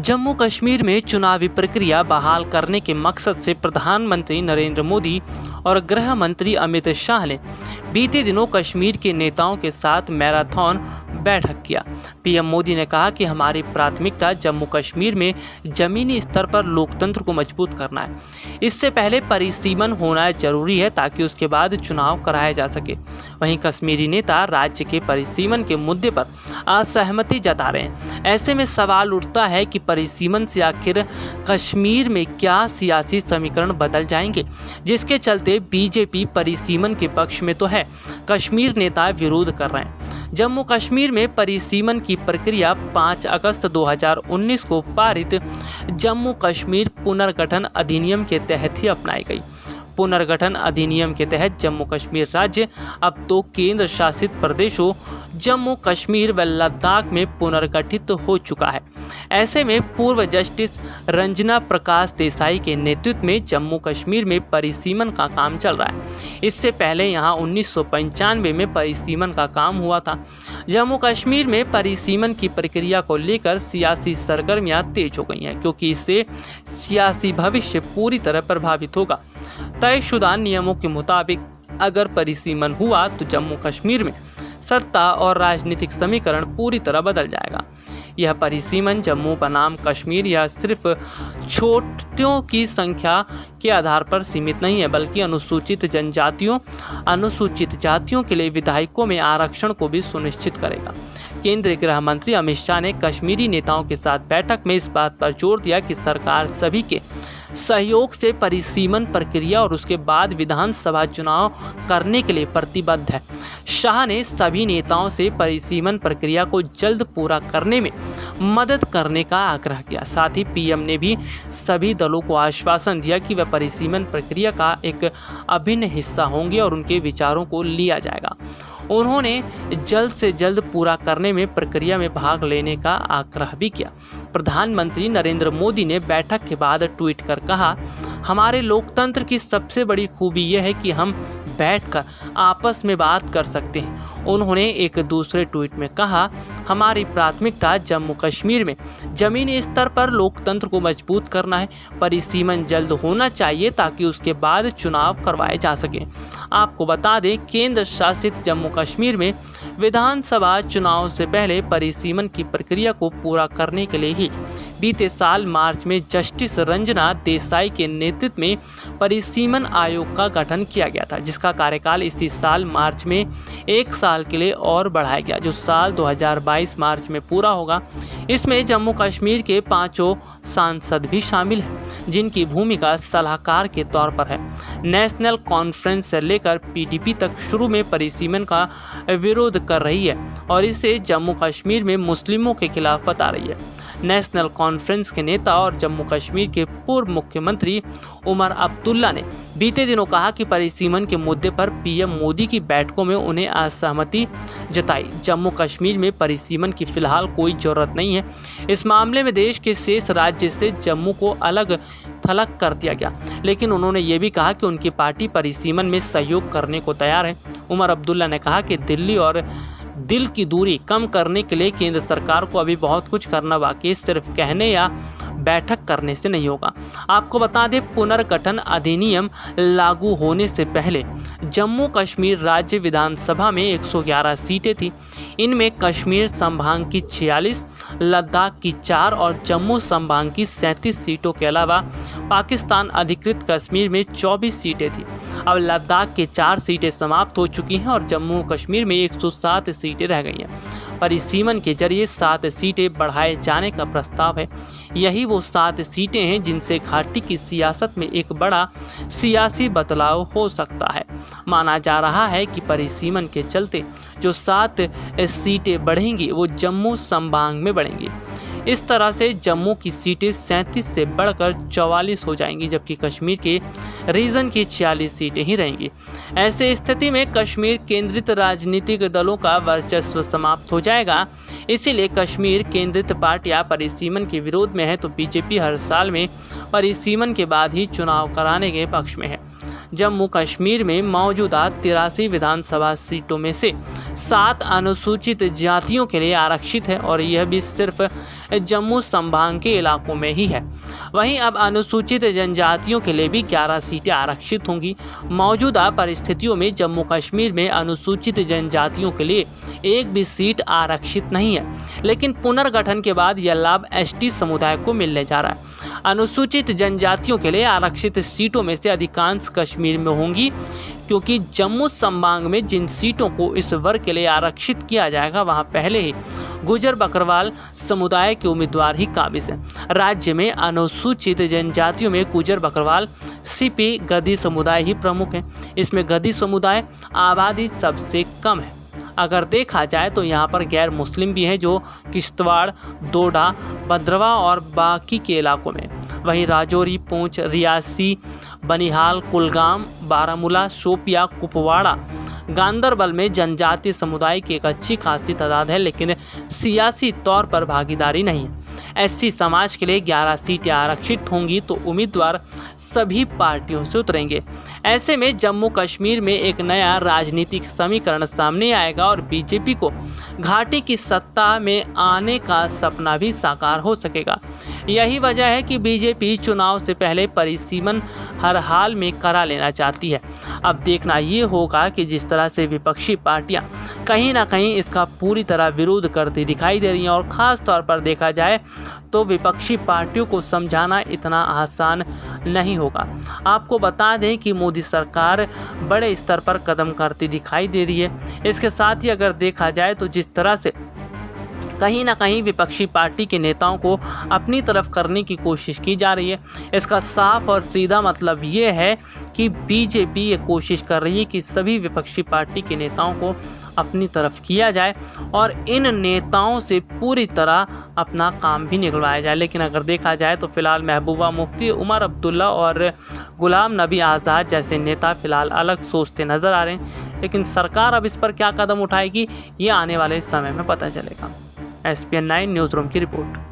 जम्मू कश्मीर में चुनावी प्रक्रिया बहाल करने के मकसद से प्रधानमंत्री नरेंद्र मोदी और गृह मंत्री अमित शाह ने बीते दिनों कश्मीर के नेताओं के साथ मैराथन बैठक किया। पीएम मोदी ने कहा कि हमारी प्राथमिकता जम्मू कश्मीर में जमीनी स्तर पर लोकतंत्र को मजबूत करना है। इससे पहले परिसीमन होना जरूरी है ताकि उसके बाद चुनाव कराया जा सके। वहीं कश्मीरी नेता राज्य के परिसीमन के मुद्दे पर असहमति जता रहे हैं। ऐसे में सवाल उठता है कि परिसीमन से आखिर कश्मीर में क्या सियासी समीकरण बदल जाएंगे, जिसके चलते बीजेपी परिसीमन के पक्ष में तो है, कश्मीर नेता विरोध कर रहे हैं। जम्मू कश्मीर में परिसीमन की प्रक्रिया 5 अगस्त 2019 को पारित जम्मू कश्मीर पुनर्गठन अधिनियम के तहत ही अपनाई गई। पुनर्गठन अधिनियम के तहत जम्मू कश्मीर राज्य अब तो केंद्र शासित प्रदेशों जम्मू कश्मीर व लद्दाख में पुनर्गठित हो चुका है। ऐसे में पूर्व जस्टिस रंजना प्रकाश देसाई के नेतृत्व में जम्मू कश्मीर में परिसीमन का काम चल रहा है। इससे पहले यहां 1995 में परिसीमन का काम हुआ था। जम्मू कश्मीर में परिसीमन की प्रक्रिया को लेकर सियासी सरगर्मियां तेज हो गई हैं, क्योंकि इससे सियासी भविष्य पूरी तरह प्रभावित होगा। तयशुदा नियमों के मुताबिक अगर परिसीमन हुआ तो जम्मू कश्मीर में सत्ता और राजनीतिक समीकरण पूरी तरह बदल जाएगा। यह परिसीमन जम्मू बनाम कश्मीर या सिर्फ छोटियों की संख्या के आधार पर सीमित नहीं है, बल्कि अनुसूचित जनजातियों, अनुसूचित जातियों के लिए विधायकों में आरक्षण को भी सुनिश्चित करेगा। केंद्रीय गृह मंत्री अमित शाह ने कश्मीरी नेताओं के साथ बैठक में इस बात पर जोर दिया कि सरकार सभी के सहयोग से परिसीमन प्रक्रिया और उसके बाद विधानसभा चुनाव करने के लिए प्रतिबद्ध है। शाह ने सभी नेताओं से परिसीमन प्रक्रिया को जल्द पूरा करने में मदद करने का आग्रह किया। साथ ही पीएम ने भी सभी दलों को आश्वासन दिया कि वे परिसीमन प्रक्रिया का एक अभिन्न हिस्सा होंगे और उनके विचारों को लिया जाएगा। उन्होंने जल्द से जल्द पूरा करने में प्रक्रिया में भाग लेने का आग्रह भी किया। प्रधानमंत्री नरेंद्र मोदी ने बैठक के बाद ट्वीट कर कहा, हमारे लोकतंत्र की सबसे बड़ी खूबी यह है कि हम बैठकर आपस में बात कर सकते हैं। उन्होंने एक दूसरे ट्वीट में कहा, हमारी प्राथमिकता जम्मू कश्मीर में जमीनी स्तर पर लोकतंत्र को मजबूत करना है। परिसीमन जल्द होना चाहिए ताकि उसके बाद चुनाव करवाए जा सके। आपको बता दें, केंद्र शासित जम्मू कश्मीर में विधानसभा चुनाव से पहले परिसीमन की प्रक्रिया को पूरा करने के लिए ही बीते साल मार्च में जस्टिस रंजना देसाई के नेतृत्व में परिसीमन आयोग का गठन किया गया था, जिसका कार्यकाल इसी साल मार्च में 1 साल के लिए और बढ़ाया गया, जो साल 2022 मार्च में पूरा होगा। इसमें जम्मू कश्मीर के 5 सांसद भी शामिल हैं, जिनकी भूमिका सलाहकार के तौर पर है। नेशनल कॉन्फ्रेंस से लेकर पीडीपी तक शुरू में परिसीमन का विरोध कर रही है और इसे जम्मू कश्मीर में मुस्लिमों के खिलाफ बता रही है। नेशनल कॉन्फ्रेंस के नेता और जम्मू कश्मीर के पूर्व मुख्यमंत्री उमर अब्दुल्ला ने बीते दिनों कहा कि परिसीमन के मुद्दे पर पीएम मोदी की बैठकों में उन्हें असहमति जताई। जम्मू कश्मीर में परिसीमन की फिलहाल कोई जरूरत नहीं है। इस मामले में देश के शेष राज्य से जम्मू को अलग थलग कर दिया गया, लेकिन उन्होंने ये भी कहा कि उनकी पार्टी परिसीमन में सहयोग करने को तैयार है। उमर अब्दुल्ला ने कहा कि दिल्ली और दिल की दूरी कम करने के लिए केंद्र सरकार को अभी बहुत कुछ करना बाकी है, सिर्फ कहने या बैठक करने से नहीं होगा। आपको बता दें, पुनर्गठन अधिनियम लागू होने से पहले जम्मू कश्मीर राज्य विधानसभा में 111 सीटें थी। इनमें कश्मीर संभाग की 46, लद्दाख की 4 और जम्मू संभाग की 37 सीटों के अलावा पाकिस्तान अधिकृत कश्मीर में 24 सीटें थी। अब लद्दाख के 4 सीटें समाप्त हो चुकी हैं और जम्मू कश्मीर में 107 सीटें रह गई हैं। परिसीमन के जरिए 7 सीटें बढ़ाए जाने का प्रस्ताव है। यही वो 7 सीटें हैं जिनसे घाटी की सियासत में एक बड़ा सियासी बदलाव हो सकता है। माना जा रहा है कि परिसीमन के चलते जो 7 सीटें बढ़ेंगी वो जम्मू संभाग में बढ़ेंगी। इस तरह से जम्मू की सीटें 37 से बढ़कर 44 हो जाएंगी, जबकि कश्मीर के रीजन की 46 सीटें ही रहेंगी। ऐसे स्थिति में कश्मीर केंद्रित राजनीतिक दलों का वर्चस्व समाप्त हो जाएगा। इसीलिए कश्मीर केंद्रित पार्टियां परिसीमन के विरोध में है, तो बीजेपी हर साल में परिसीमन के बाद ही चुनाव कराने के पक्ष में है। जम्मू कश्मीर में मौजूदा 83 विधानसभा सीटों में से 7 अनुसूचित जातियों के लिए आरक्षित है और यह भी सिर्फ जम्मू संभाग के इलाकों में ही है। वहीं अब अनुसूचित जनजातियों के लिए भी 11 सीटें आरक्षित होंगी। मौजूदा परिस्थितियों में जम्मू कश्मीर में अनुसूचित जनजातियों के लिए एक भी सीट आरक्षित नहीं है, लेकिन पुनर्गठन के बाद यह लाभ एसटी समुदाय को मिलने जा रहा है। अनुसूचित जनजातियों के लिए आरक्षित सीटों में से अधिकांश कश्मीर में होंगी, क्योंकि जम्मू संभाग में जिन सीटों को इस वर्ग के लिए आरक्षित किया जाएगा वहां पहले ही गुजर बकरवाल समुदाय के उम्मीदवार ही काबिज हैं। राज्य में अनुसूचित जनजातियों में गुजर बकरवाल, सीपी, गद्दी समुदाय ही प्रमुख हैं। इसमें गद्दी समुदाय आबादी सबसे कम है। अगर देखा जाए तो यहाँ पर गैर मुस्लिम भी हैं, जो किश्तवाड़, डोडा, भद्रवा और बाकी के इलाकों में। वहीं राजौरी, पूंछ, रियासी, बनिहाल, कुलगाम, बारामूला, शोपिया, कुपवाड़ा, गांदरबल में जनजातीय समुदाय की एक अच्छी खासी तादाद है, लेकिन सियासी तौर पर भागीदारी नहीं है। एससी समाज के लिए 11 सीटें आरक्षित होंगी तो उम्मीदवार सभी पार्टियों से उतरेंगे। ऐसे में जम्मू कश्मीर में एक नया राजनीतिक समीकरण सामने आएगा और बीजेपी को घाटी की सत्ता में आने का सपना भी साकार हो सकेगा। यही वजह है कि बीजेपी चुनाव से पहले परिसीमन हर हाल में करा लेना चाहती है। अब देखना ये होगा कि जिस तरह से विपक्षी पार्टियां कहीं ना कहीं इसका पूरी तरह विरोध करती दिखाई दे रही हैं, और ख़ास तौर पर देखा जाए तो विपक्षी पार्टियों को समझाना इतना आसान नहीं होगा। आपको बता दें कि मोदी सरकार बड़े स्तर पर कदम करती दिखाई दे रही है। इसके साथ ही अगर देखा जाए तो जिस तरह से कहीं ना कहीं विपक्षी पार्टी के नेताओं को अपनी तरफ करने की कोशिश की जा रही है, इसका साफ और सीधा मतलब ये है कि बीजेपी ये कोशिश कर रही है कि सभी विपक्षी पार्टी के नेताओं को अपनी तरफ किया जाए और इन नेताओं से पूरी तरह अपना काम भी निकलवाया जाए। लेकिन अगर देखा जाए तो फिलहाल महबूबा मुफ्ती, उमर अब्दुल्ला और गुलाम नबी आज़ाद जैसे नेता फिलहाल अलग सोचते नज़र आ रहे हैं, लेकिन सरकार अब इस पर क्या कदम उठाएगी ये आने वाले समय में पता चलेगा। SPN 9 न्यूज़ रूम की रिपोर्ट।